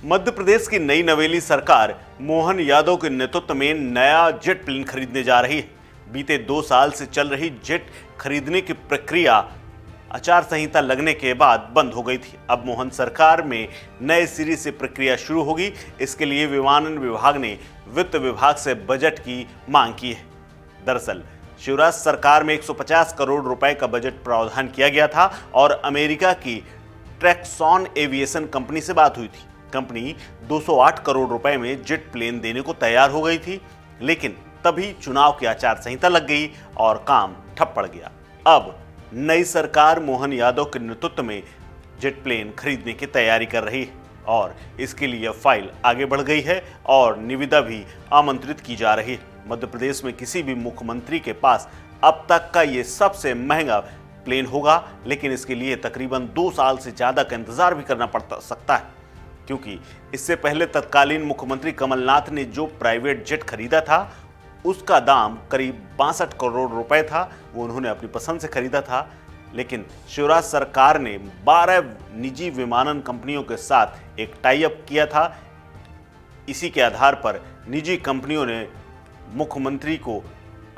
मध्य प्रदेश की नई नवेली सरकार मोहन यादव के नेतृत्व में नया जेट प्लेन खरीदने जा रही है। बीते 2 साल से चल रही जेट खरीदने की प्रक्रिया आचार संहिता लगने के बाद बंद हो गई थी। अब मोहन सरकार में नए सिरे से प्रक्रिया शुरू होगी। इसके लिए विमानन विभाग ने वित्त विभाग से बजट की मांग की है। दरअसल शिवराज सरकार में 150 करोड़ रुपए का बजट प्रावधान किया गया था और अमेरिका की ट्रैक्सॉन एविएशन कंपनी से बात हुई थी। कंपनी 208 करोड़ रुपए में जेट प्लेन देने को तैयार हो गई थी, लेकिन तभी चुनाव की आचार संहिता लग गई और काम ठप पड़ गया। अब नई सरकार मोहन यादव के नेतृत्व में जेट प्लेन खरीदने की तैयारी कर रही है और इसके लिए फाइल आगे बढ़ गई है और निविदा भी आमंत्रित की जा रही है। मध्य प्रदेश में किसी भी मुख्यमंत्री के पास अब तक का ये सबसे महंगा प्लेन होगा, लेकिन इसके लिए तकरीबन 2 साल से ज़्यादा का इंतजार भी करना पड़ सकता है, क्योंकि इससे पहले तत्कालीन मुख्यमंत्री कमलनाथ ने जो प्राइवेट जेट खरीदा था उसका दाम करीब 62 करोड़ रुपए था। वो उन्होंने अपनी पसंद से खरीदा था, लेकिन शिवराज सरकार ने 12 निजी विमानन कंपनियों के साथ एक टाई अप किया था। इसी के आधार पर निजी कंपनियों ने मुख्यमंत्री को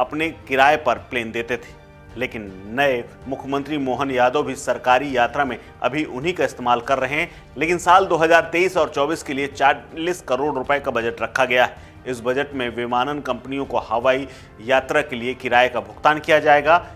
अपने किराए पर प्लेन देते थे, लेकिन नए मुख्यमंत्री मोहन यादव भी सरकारी यात्रा में अभी उन्हीं का इस्तेमाल कर रहे हैं। लेकिन साल 2023 और 24 के लिए 40 करोड़ रुपए का बजट रखा गया है। इस बजट में विमानन कंपनियों को हवाई यात्रा के लिए किराए का भुगतान किया जाएगा।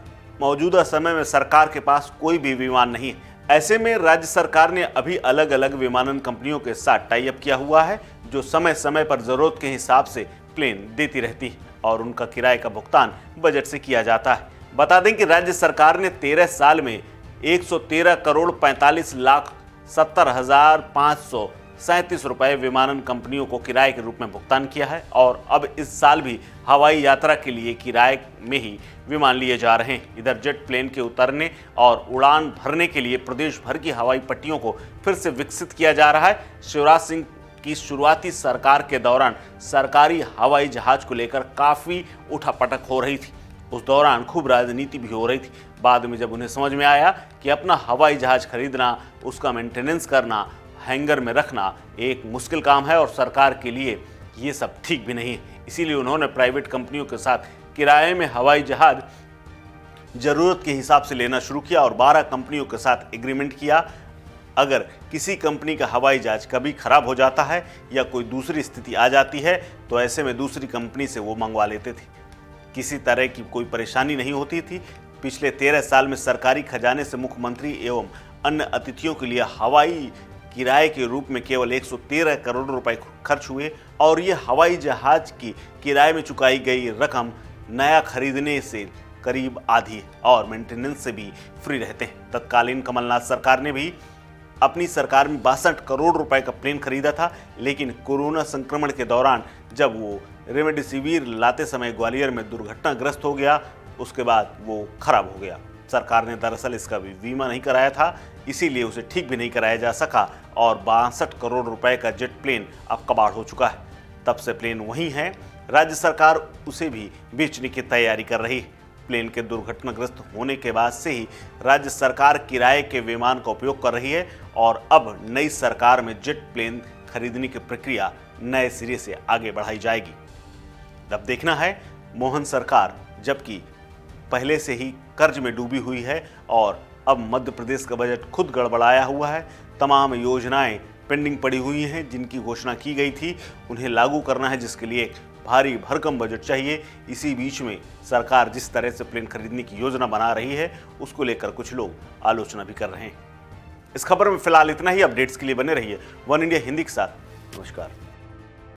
मौजूदा समय में सरकार के पास कोई भी विमान नहीं है। ऐसे में राज्य सरकार ने अभी अलग अलग विमानन कंपनियों के साथ टाई अप किया हुआ है, जो समय समय पर जरूरत के हिसाब से प्लेन देती रहती है और उनका किराए का भुगतान बजट से किया जाता है। बता दें कि राज्य सरकार ने 13 साल में 113 करोड़ 45 लाख 70,537 रुपए विमानन कंपनियों को किराए के रूप में भुगतान किया है और अब इस साल भी हवाई यात्रा के लिए किराए में ही विमान लिए जा रहे हैं। इधर जेट प्लेन के उतरने और उड़ान भरने के लिए प्रदेश भर की हवाई पट्टियों को फिर से विकसित किया जा रहा है। शिवराज सिंह की शुरुआती सरकार के दौरान सरकारी हवाई जहाज को लेकर काफ़ी उठापटक हो रही थी। उस दौरान खूब राजनीति भी हो रही थी। बाद में जब उन्हें समझ में आया कि अपना हवाई जहाज खरीदना, उसका मेंटेनेंस करना, हैंगर में रखना एक मुश्किल काम है और सरकार के लिए ये सब ठीक भी नहीं है, इसीलिए उन्होंने प्राइवेट कंपनियों के साथ किराए में हवाई जहाज ज़रूरत के हिसाब से लेना शुरू किया और 12 कंपनियों के साथ एग्रीमेंट किया। अगर किसी कंपनी का हवाई जहाज कभी खराब हो जाता है या कोई दूसरी स्थिति आ जाती है तो ऐसे में दूसरी कंपनी से वो मंगवा लेते थे। किसी तरह की कोई परेशानी नहीं होती थी। पिछले 13 साल में सरकारी खजाने से मुख्यमंत्री एवं अन्य अतिथियों के लिए हवाई किराए के रूप में केवल 113 करोड़ रुपए खर्च हुए और ये हवाई जहाज की किराए में चुकाई गई रकम नया खरीदने से करीब आधी है और मेंटेनेंस से भी फ्री रहते हैं। तत्कालीन कमलनाथ सरकार ने भी अपनी सरकार में 62 करोड़ रुपए का प्लेन खरीदा था, लेकिन कोरोना संक्रमण के दौरान जब वो रेमडेसिविर लाते समय ग्वालियर में दुर्घटनाग्रस्त हो गया, उसके बाद वो खराब हो गया। सरकार ने दरअसल इसका भी बीमा नहीं कराया था, इसीलिए उसे ठीक भी नहीं कराया जा सका और 62 करोड़ रुपए का जेट प्लेन अब कबाड़ हो चुका है। तब से प्लेन वहीं है। राज्य सरकार उसे भी बेचने की तैयारी कर रही है। प्लेन के दुर्घटनाग्रस्त होने के बाद से ही राज्य सरकार किराए के विमान का उपयोग कर रही है और अब नई सरकार में जेट प्लेन खरीदने की प्रक्रिया नए सिरे से आगे बढ़ाई जाएगी। अब देखना है मोहन सरकार, जबकि पहले से ही कर्ज में डूबी हुई है और अब मध्य प्रदेश का बजट खुद गड़बड़ाया हुआ है। तमाम योजनाएं पेंडिंग पड़ी हुई हैं जिनकी घोषणा की गई थी, उन्हें लागू करना है, जिसके लिए भारी भरकम बजट चाहिए। इसी बीच में सरकार जिस तरह से प्लेन खरीदने की योजना बना रही है उसको लेकर कुछ लोग आलोचना भी कर रहे हैं। इस खबर में फिलहाल इतना ही। अपडेट्स के लिए बने रहिए वन इंडिया हिंदी के साथ। नमस्कार।